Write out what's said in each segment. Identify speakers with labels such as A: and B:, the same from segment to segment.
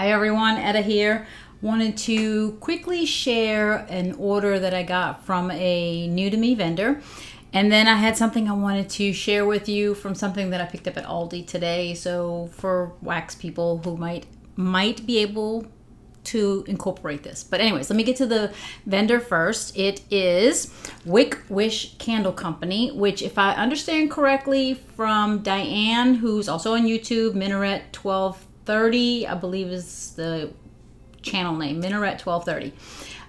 A: Hi everyone, Etta here. Wanted to quickly share an order that I got from a new to me vendor. And then I had something I wanted to share with you from something that I picked up at ALDI today. So for wax people who might be able to incorporate this. But anyways, let me get to the vendor first. It is Wick Wish Candle Company, which if I understand correctly from Diane, who's also on YouTube, Minaret 1230, I believe is the channel name, Minaret 1230.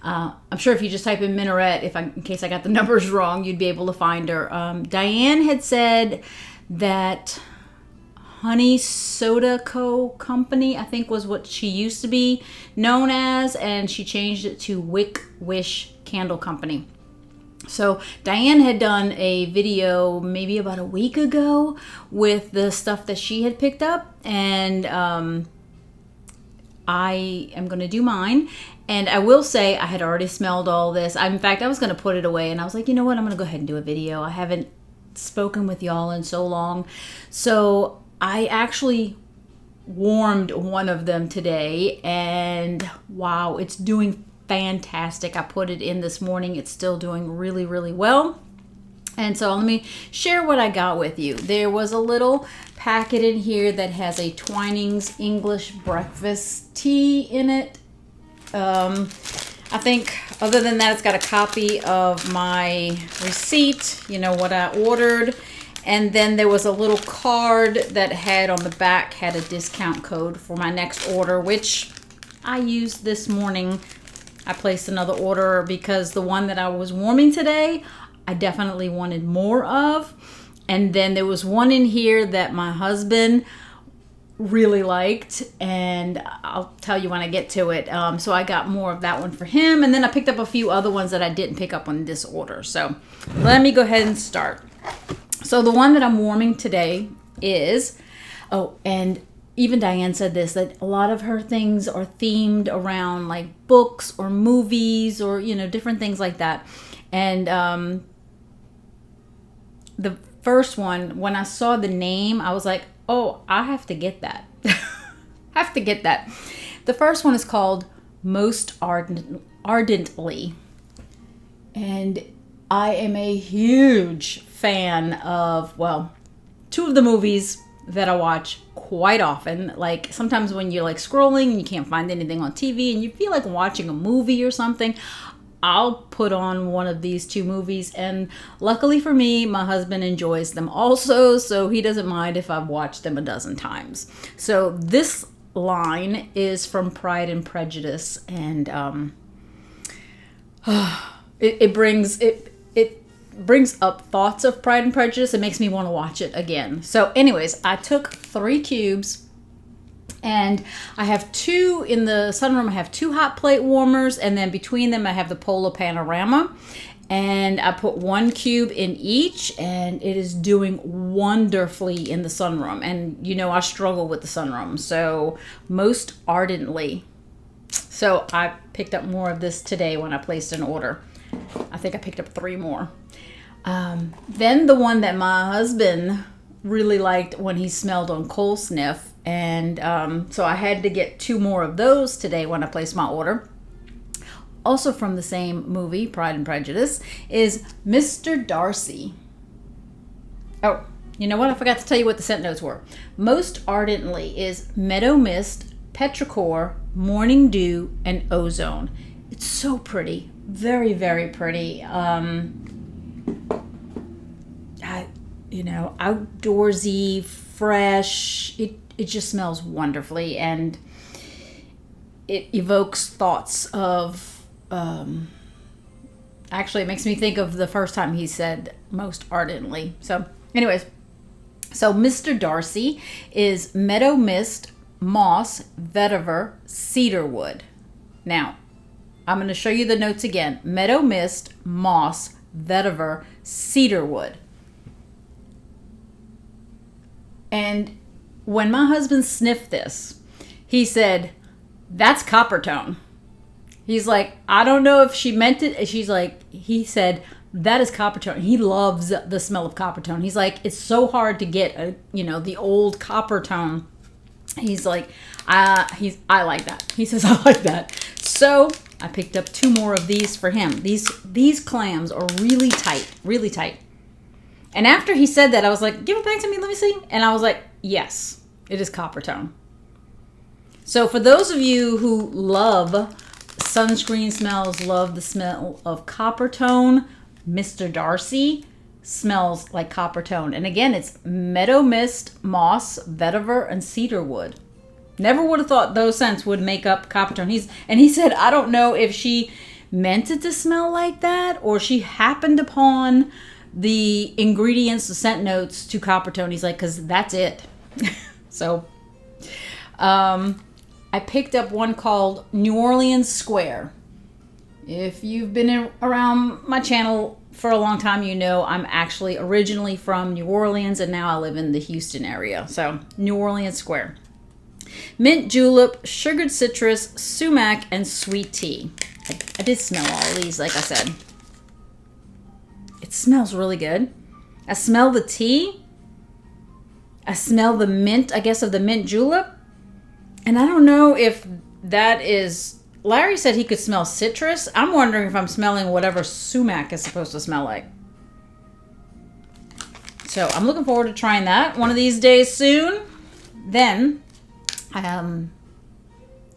A: I'm sure if you just type in Minaret, in case I got the numbers wrong, you'd be able to find her. Diane had said that Honey Soda Co. Company, I think was what she used to be known as, and she changed it to Wick Wish Candle Company. So Diane had done a video maybe about a week ago with the stuff that she had picked up, and I am going to do mine. And I will say I had already smelled all this. In fact, I was going to put it away, and I was like, you know what? I'm going to go ahead and do a video. I haven't spoken with y'all in so long. So I actually warmed one of them today, and wow, it's doing fantastic. I put it in this morning. It's still doing really, really well. And so let me share what I got with you. There was a little packet in here that has a Twinings English breakfast tea in it. I think other than that, it's got a copy of my receipt, you know, what I ordered. And then there was a little card that had on the back had a discount code for my next order, which I used this morning. I placed another order because the one that I was warming today, I definitely wanted more of. And then there was one in here that my husband really liked, and I'll tell you when I get to it. So I got more of that one for him, and then I picked up a few other ones that I didn't pick up on this order. So let me go ahead and start. So the one that I'm warming today is, and even Diane said this, that a lot of her things are themed around like books or movies or, you know, different things like that. And the first one, when I saw the name, I was like, oh, I have to get that. Have to get that. The first one is called Most Ardently. And I am a huge fan of, well, two of the movies that I watch quite often. Like sometimes when you're like scrolling and you can't find anything on TV and you feel like watching a movie or something, I'll put on one of these two movies, and luckily for me, my husband enjoys them also, so he doesn't mind if I've watched them a dozen times. So this line is from Pride and Prejudice, and it brings up thoughts of Pride and Prejudice. It makes me want to watch it again. So anyways, I took 3 cubes, and I have 2 in the sunroom. I have 2 hot plate warmers, and then between them I have the Polar Panorama. And I put 1 cube in each, and it is doing wonderfully in the sunroom. And you know I struggle with the sunroom, so Most Ardently. So I picked up more of this today when I placed an order. I think I picked up 3 more. Then the one that my husband really liked when he smelled on Coal Sniff, and so I had to get 2 more of those today when I placed my order. Also from the same movie, Pride and Prejudice, is Mr. Darcy. Oh, you know what? I forgot to tell you what the scent notes were. Most Ardently is Meadow Mist, Petrichor, Morning Dew, and Ozone. It's so pretty. Very, very pretty. Outdoorsy, fresh. It just smells wonderfully, and it evokes thoughts of, actually it makes me think of the first time he said Most Ardently. So anyways, so Mr. Darcy is Meadow Mist, Moss, Vetiver, Cedarwood. Now, I'm going to show you the notes again. Meadow Mist, Moss, Vetiver, Cedarwood. And when my husband sniffed this, he said, that's Coppertone. He's like, I don't know if she meant it. He said, that is Coppertone. He loves the smell of Coppertone. He's like, it's so hard to get, the old Coppertone. He's like, I like that. He says, I like that. So I picked up 2 more of these for him. These clams are really tight, really tight. And after he said that, I was like, give it back to me, let me see. And I was like, yes, it is copper tone. So for those of you who love sunscreen smells, love the smell of copper tone, Mr. Darcy smells like copper tone. And again, it's meadow mist, moss, vetiver, and cedar wood. Never would have thought those scents would make up copper tone. He said, I don't know if she meant it to smell like that or she happened upon the ingredients, the scent notes to copper tone. He's like, because that's it. So I picked up one called New Orleans Square. If you've been around my channel for a long time, you know I'm actually originally from New Orleans and now I live in the Houston area. So New Orleans Square. Mint julep, sugared citrus, sumac, and sweet tea. I did smell all of these, like I said. It smells really good. I smell the tea. I smell the mint, I guess, of the mint julep. And I don't know if that is... Larry said he could smell citrus. I'm wondering if I'm smelling whatever sumac is supposed to smell like. So I'm looking forward to trying that one of these days soon. Then,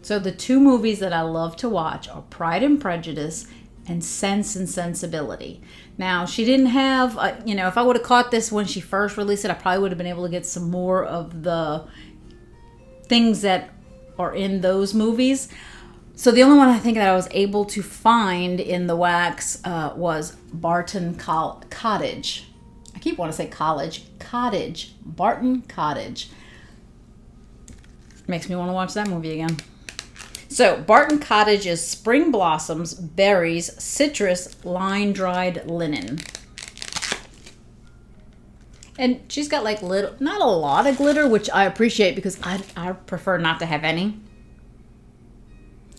A: so the 2 movies that I love to watch are Pride and Prejudice and Sense and Sensibility. Now, she didn't have, if I would have caught this when she first released it, I probably would have been able to get some more of the things that are in those movies. So the only one I think that I was able to find in the wax was Barton Cottage. I keep wanting to say college. Cottage. Barton Cottage. Makes me want to watch that movie again. So Barton Cottage is spring blossoms, berries, citrus, line-dried linen. And she's got like not a lot of glitter, which I appreciate because I prefer not to have any.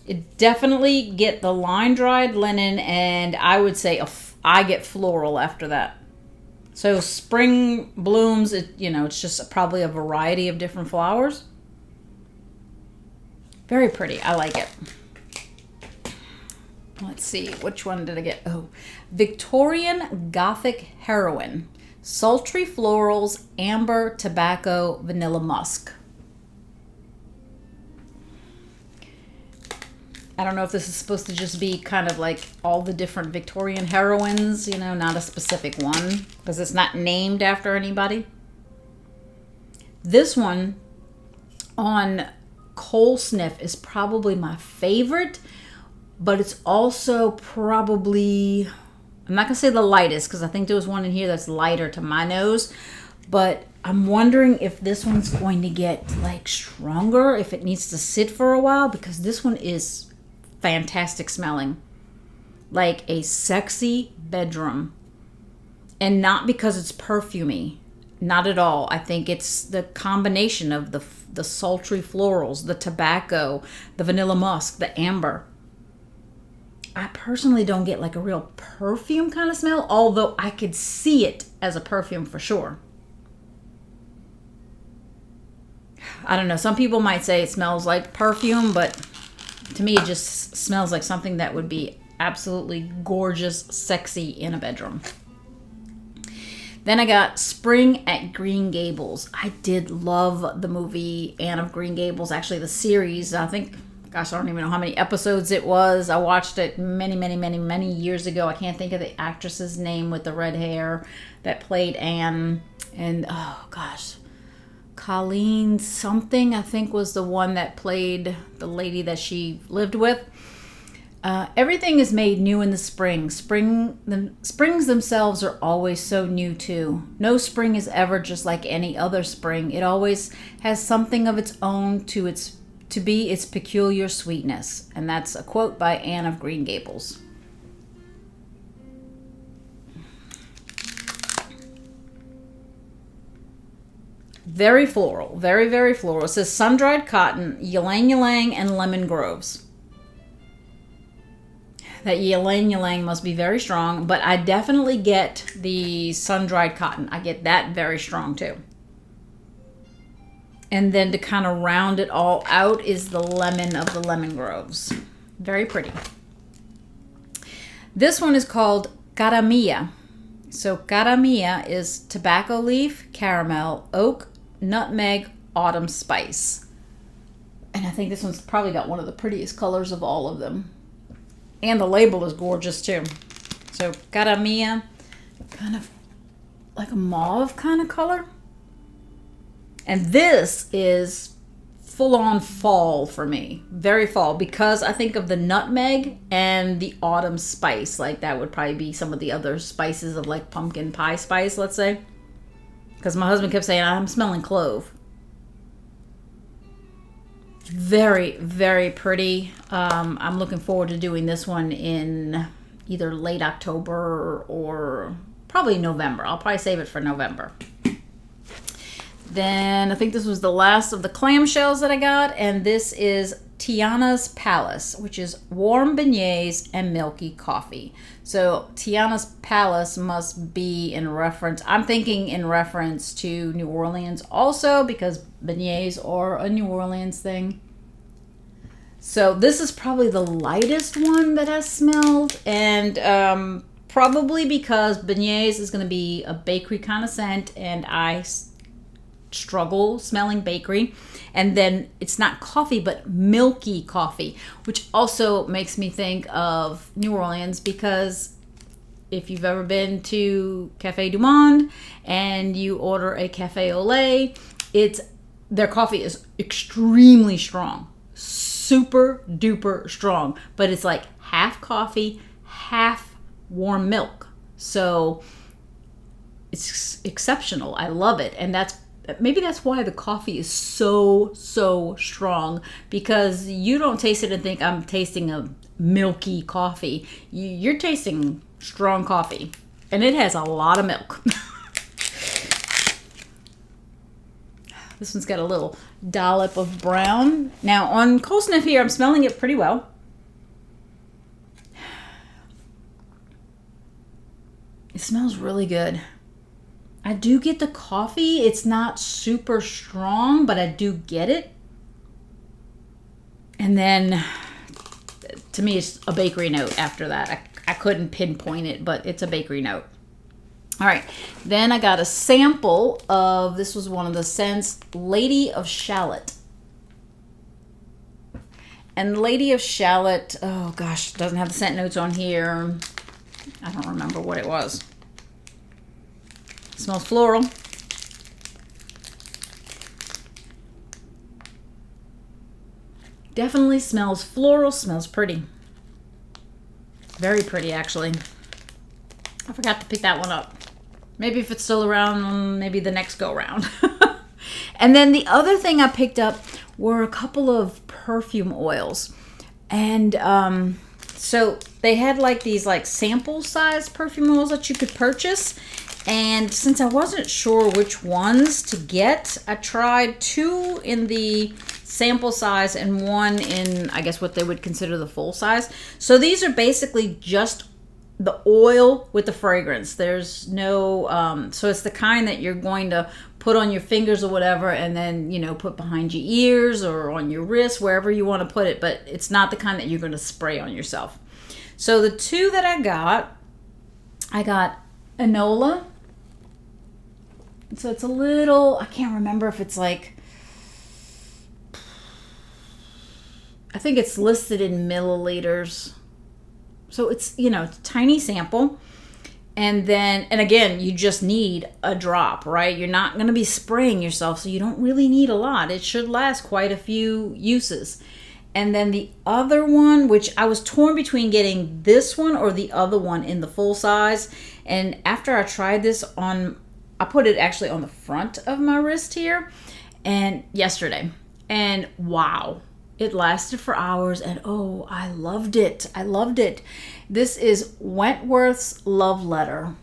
A: It definitely get the line-dried linen, and I would say I get floral after that. So spring blooms, it's just probably a variety of different flowers. Very pretty. I like it. Let's see. Which one did I get? Oh, Victorian Gothic Heroine. Sultry florals, amber, tobacco, vanilla musk. I don't know if this is supposed to just be kind of like all the different Victorian heroines, not a specific one, because it's not named after anybody. This one on Coal Sniff is probably my favorite, but it's also probably, I'm not going to say the lightest, because I think there was one in here that's lighter to my nose, but I'm wondering if this one's going to get like stronger, if it needs to sit for a while, because this one is fantastic smelling, like a sexy bedroom. And not because it's perfumey, not at all. I think it's the combination of the sultry florals, the tobacco, the vanilla musk, the amber. I personally don't get like a real perfume kind of smell, although I could see it as a perfume for sure. I don't know. Some people might say it smells like perfume, but to me, it just smells like something that would be absolutely gorgeous, sexy in a bedroom. Then I got Spring at Green Gables. I did love the movie Anne of Green Gables, actually the series. I think, gosh, I don't even know how many episodes it was. I watched it many years ago. I can't think of the actress's name with the red hair that played Anne. And, oh, gosh. Colleen something, I think, was the one that played the lady that she lived with. Everything is made new in the spring. Springs themselves are always so new too. No spring is ever just like any other spring. It always has something of its own to be its peculiar sweetness. And that's a quote by Anne of Green Gables. Very floral, very floral. It says sun-dried cotton, ylang ylang, and lemon groves. That ylang ylang must be very strong, but I definitely get the sun-dried cotton. I get that very strong too. And then to kind of round it all out is the lemon of the Lemon Groves. Very pretty. This one is called Caramilla. So Caramilla is tobacco leaf, caramel, oak, nutmeg, autumn spice. And I think this one's probably got one of the prettiest colors of all of them. And the label is gorgeous too. So Caramilla, kind of like a mauve kind of color. And this is full-on fall for me. Very fall, because I think of the nutmeg and the autumn spice. Like that would probably be some of the other spices of like pumpkin pie spice, let's say. Because my husband kept saying, I'm smelling clove. Very, very pretty. I'm looking forward to doing this one in either late October or probably November. I'll probably save it for November. Then I think this was the last of the clamshells that I got, and this is Tiana's Palace, which is warm beignets and milky coffee. So Tiana's Palace must be in reference, I'm thinking in reference to New Orleans also, because beignets are a New Orleans thing. So this is probably the lightest one that I smelled, and probably because beignets is going to be a bakery kind of scent, and I struggle smelling bakery. And then it's not coffee but milky coffee, which also makes me think of New Orleans, because if you've ever been to Cafe du Monde and you order a cafe au lait, their coffee is extremely strong, super duper strong, but it's like half coffee, half warm milk. So it's exceptional. I love it. And maybe that's why the coffee is so strong, because you don't taste it and think I'm tasting a milky coffee. You're tasting strong coffee, and it has a lot of milk. This one's got a little dollop of brown. Now on cold sniff here, I'm smelling it pretty well. It smells really good. I do get the coffee. It's not super strong, but I do get it. And then, to me, it's a bakery note after that. I couldn't pinpoint it, but it's a bakery note. All right. Then I got a sample of, this was one of the scents, Lady of Shallot. And Lady of Shallot, oh gosh, doesn't have the scent notes on here. I don't remember what it was. It smells floral. Definitely smells floral, smells pretty. Very pretty, actually. I forgot to pick that one up. Maybe if it's still around, maybe the next go round. And then the other thing I picked up were a couple of perfume oils. And so they had like these like sample size perfume oils that you could purchase. And since I wasn't sure which ones to get, I tried 2 in the sample size and 1 in, I guess, what they would consider the full size. So these are basically just the oil with the fragrance. There's no, so it's the kind that you're going to put on your fingers or whatever, and then, you know, put behind your ears or on your wrist, wherever you want to put it, but it's not the kind that you're going to spray on yourself. So the 2 that I got Enola. So it's a little, I can't remember if it's like, I think it's listed in milliliters. So it's, you know, it's a tiny sample. And then, and again, you just need a drop, right? You're not going to be spraying yourself, so you don't really need a lot. It should last quite a few uses. And then the other one, which I was torn between getting this one or the other one in the full size. And after I tried this on, I put it actually on the front of my wrist here, and yesterday, and wow, it lasted for hours, and oh, I loved it. I loved it. This is Wentworth's Love Letter.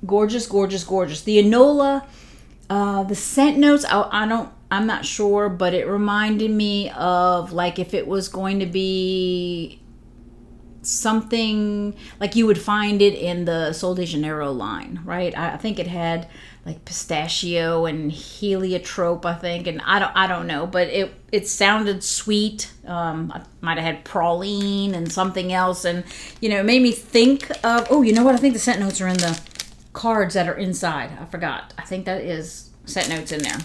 A: Gorgeous, gorgeous, gorgeous. The Enola, the scent notes, I'm not sure, but it reminded me of like if it was going to be something like you would find it in the Sol de Janeiro line, right? I think it had like pistachio and heliotrope, I think, and I don't know, but it sounded sweet. I might have had praline and something else, and it made me think of, oh, you know what? I think the scent notes are in the cards that are inside. I forgot. I think that is scent notes in there.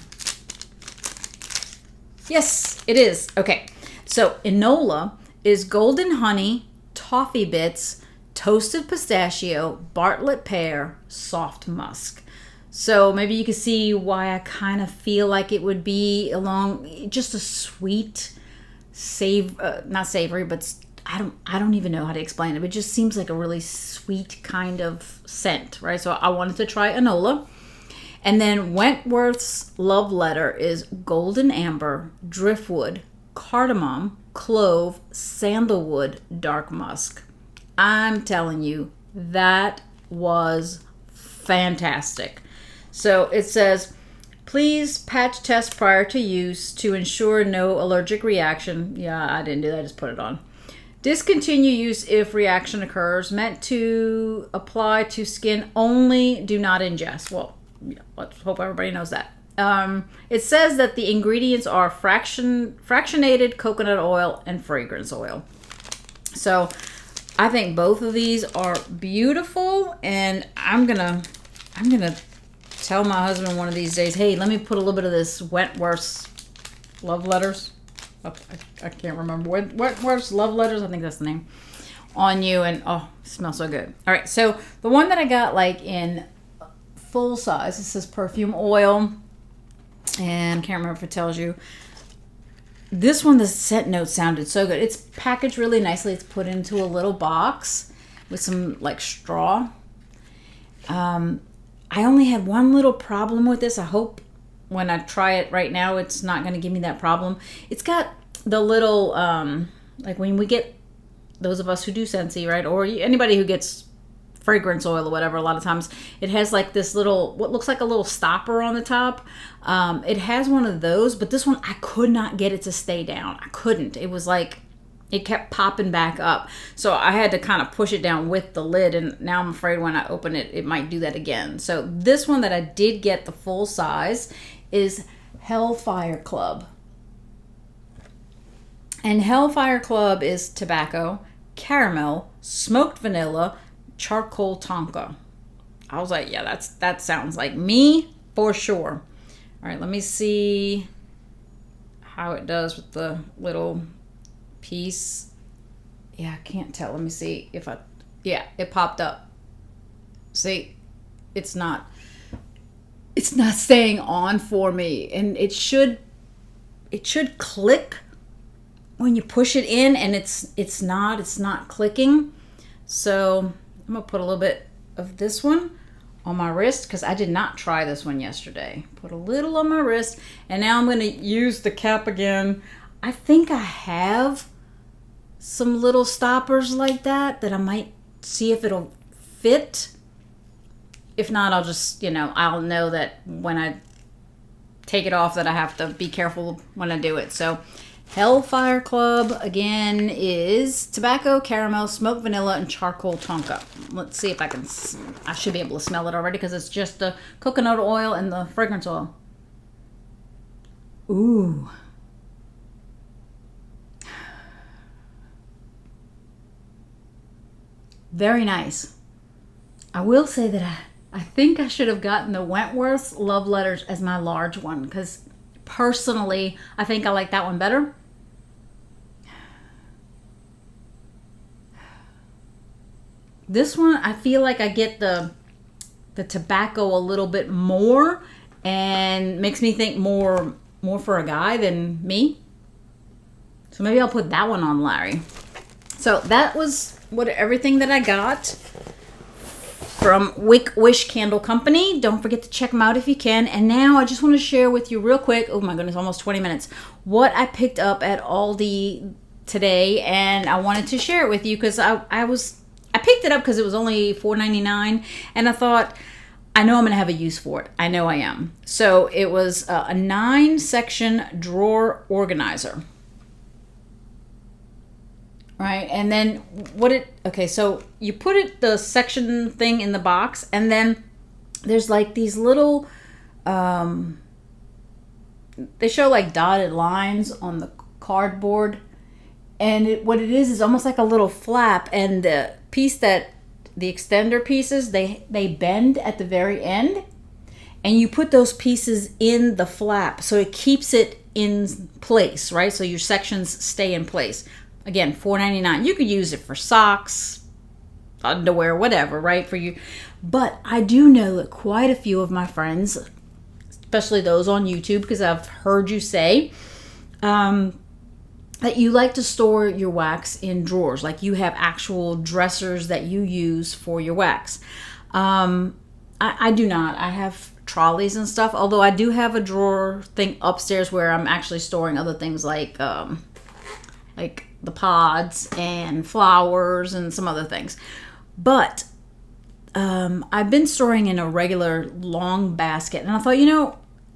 A: Yes, it is. Okay, so Enola is golden honey, toffee bits, toasted pistachio, Bartlett pear, soft musk. So maybe you can see why I kind of feel like it would be along just a sweet, not savory, but I don't even know how to explain it. But it just seems like a really sweet kind of scent, right? So I wanted to try Enola. And then Wentworth's Love Letter is golden amber, driftwood, cardamom, clove, sandalwood, dark musk. I'm telling you, that was fantastic. So it says, please patch test prior to use to ensure no allergic reaction. Yeah, I didn't do that. I just put it on. Discontinue use if reaction occurs. Meant to apply to skin only. Do not ingest. Well, yeah, let's hope everybody knows that. It says that the ingredients are fractionated coconut oil and fragrance oil. So I think both of these are beautiful, and I'm gonna tell my husband one of these days, hey, let me put a little bit of this Wentworth's Love Letters. I can't remember. Wentworth's Love Letters, I think that's the name, on you, and oh, it smells so good. All right, so the one that I got like in full size, it says perfume oil, and I can't remember if it tells you. This one, the scent note sounded so good. It's packaged really nicely. It's put into a little box with some like straw. I only had one little problem with this. I hope when I try it right now, it's not going to give me that problem. It's got the little, like when we get, those of us who do Scentsy, right? Or anybody who gets fragrance oil or whatever, a lot of times it has like this little, what looks like a little stopper on the top. It has one of those, but this one, I could not get it to stay down. I couldn't. It was like, it kept popping back up. So I had to kind of push it down with the lid, and now I'm afraid when I open it, it might do that again. So this one that I did get the full size is Hellfire Club. And Hellfire Club is tobacco, caramel, smoked vanilla, charcoal tonka. I was like, yeah, that sounds like me for sure. All right, let me see how it does with the little piece. Yeah, I can't tell. Let me see if yeah, it popped up. See, it's not staying on for me, and it should click when you push it in, and it's not clicking. So I'm gonna put a little bit of this one on my wrist, because I did not try this one yesterday. Put a little on my wrist, and now I'm gonna use the cap again. I think I have some little stoppers like that I might see if it'll fit. If not, I'll just, I'll know that when I take it off that I have to be careful when I do it. So Hellfire Club, again, is tobacco, caramel, smoked vanilla, and charcoal tonka. Let's see if I should be able to smell it already, because it's just the coconut oil and the fragrance oil. Ooh. Very nice. I will say that I think I should have gotten the Wentworth's Love Letters as my large one, because personally, I think I like that one better. This one, I feel like I get the tobacco a little bit more, and makes me think more for a guy than me. So maybe I'll put that one on Larry. So that was everything that I got from Wick Wish Candle Company. Don't forget to check them out if you can. And now I just want to share with you real quick, oh my goodness, almost 20 minutes, what I picked up at Aldi today. And I wanted to share it with you because I picked it up because it was only $4.99, and I thought, I know I'm going to have a use for it. I know I am. So it was a 9-section drawer organizer. Right, and then so you put the section thing in the box, and then there's like these little, they show like dotted lines on the cardboard, and what it is almost like a little flap, and the piece that the extender pieces, they bend at the very end, and you put those pieces in the flap so it keeps it in place, right? So your sections stay in place. Again, $4.99. You could use it for socks, underwear, whatever, right? For you. But I do know that quite a few of my friends, especially those on YouTube, because I've heard you say that you like to store your wax in drawers, like you have actual dressers that you use for your wax. I do not. I have trolleys and stuff, although I do have a drawer thing upstairs where I'm actually storing other things like the pods and flowers and some other things. But I've been storing in a regular long basket, and I thought,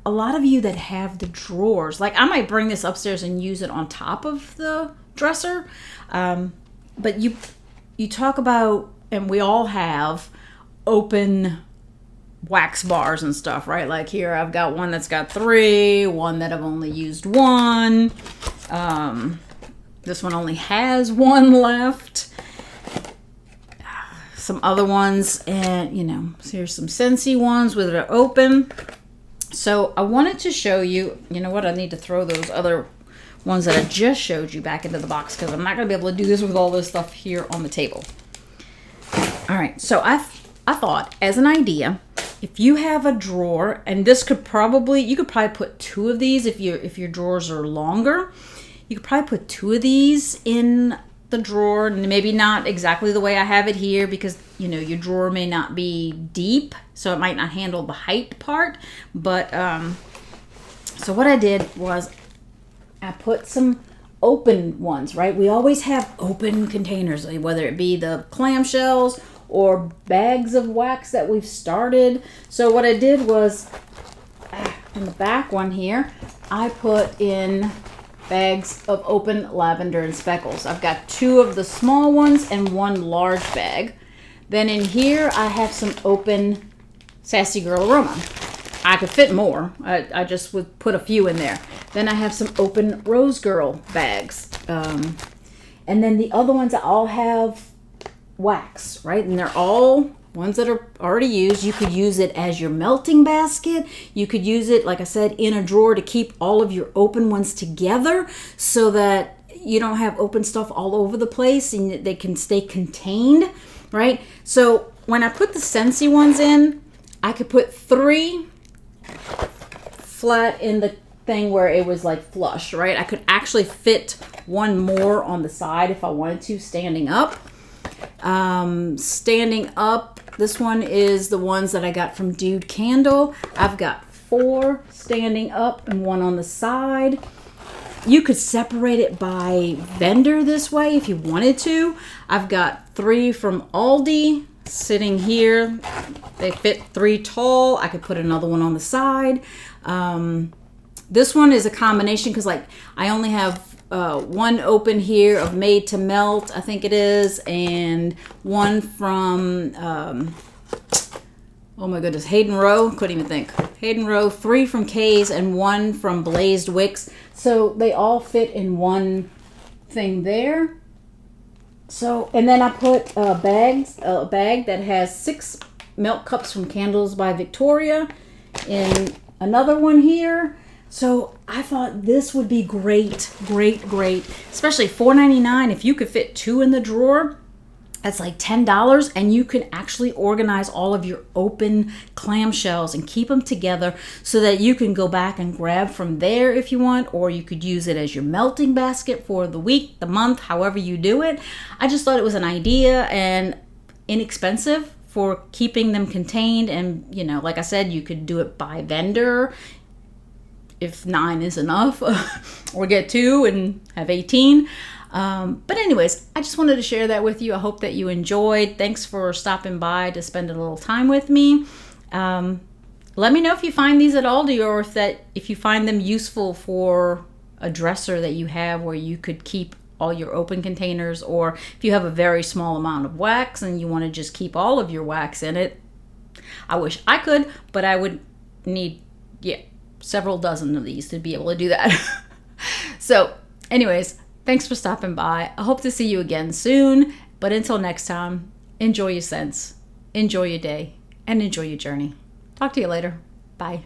A: a lot of you that have the drawers, like I might bring this upstairs and use it on top of the dresser. But you talk about, and we all have open wax bars and stuff, right? Like here I've got one that's got 3, one that I've only used 1. This one only has 1 left. Some other ones, and so here's some Scentsy ones with it open. So I wanted to show you, what, I need to throw those other ones that I just showed you back into the box, because I'm not going to be able to do this with all this stuff here on the table. All right, so I thought, as an idea, if you have a drawer, and you could probably put 2 of these if your drawers are longer. You could probably put 2 of these in the drawer, and maybe not exactly the way I have it here, because your drawer may not be deep, so it might not handle the height part. But so what I did was I put some open ones, right? We always have open containers, whether it be the clamshells or bags of wax that we've started. So what I did was, in the back one here, I put in bags of open lavender and speckles. I've got 2 of the small ones and 1 large bag. Then in here I have some open Sassy Girl Aroma. I could fit more. I just would put a few in there. Then I have some open Rose Girl bags. And then the other ones all have wax, right? And they're all ones that are already used. You could use it as your melting basket. You could use it, like I said, in a drawer to keep all of your open ones together so that you don't have open stuff all over the place and they can stay contained, right? So when I put the Scentsy ones in, I could put 3 flat in the thing where it was like flush, right? I could actually fit 1 more on the side if I wanted to, standing up. Standing up, this one is the ones that I got from Dude Candle. I've got 4 standing up and 1 on the side. You could separate it by vendor this way if you wanted to. I've got 3 from ALDI sitting here. They fit 3 tall. I could put another one on the side. This one is a combination because I only have 1 open here of Made to Melt, I think it is, and 1 from, oh my goodness, Hayden Rowe, couldn't even think. Hayden Rowe, 3 from Kay's, and 1 from Blazed Wicks. So they all fit in 1 thing there. So, and then I put a bag that has 6 milk cups from Candles by Victoria in another one here. So I thought this would be great, especially $4.99. If you could fit 2 in the drawer, that's like $10, and you can actually organize all of your open clamshells and keep them together so that you can go back and grab from there if you want, or you could use it as your melting basket for the week, the month, however you do it. I just thought it was an idea and inexpensive for keeping them contained, and like I said, you could do it by vendor if 9 is enough, or get 2 and have 18. But anyways, I just wanted to share that with you. I hope that you enjoyed. Thanks for stopping by to spend a little time with me. Let me know if you find these at Aldi, or if you find them useful for a dresser that you have where you could keep all your open containers, or if you have a very small amount of wax and you want to just keep all of your wax in it. I wish I could, but I would need, several dozen of these to be able to do that. So anyways, thanks for stopping by. I hope to see you again soon. But until next time, enjoy your scents, enjoy your day, and enjoy your journey. Talk to you later. Bye.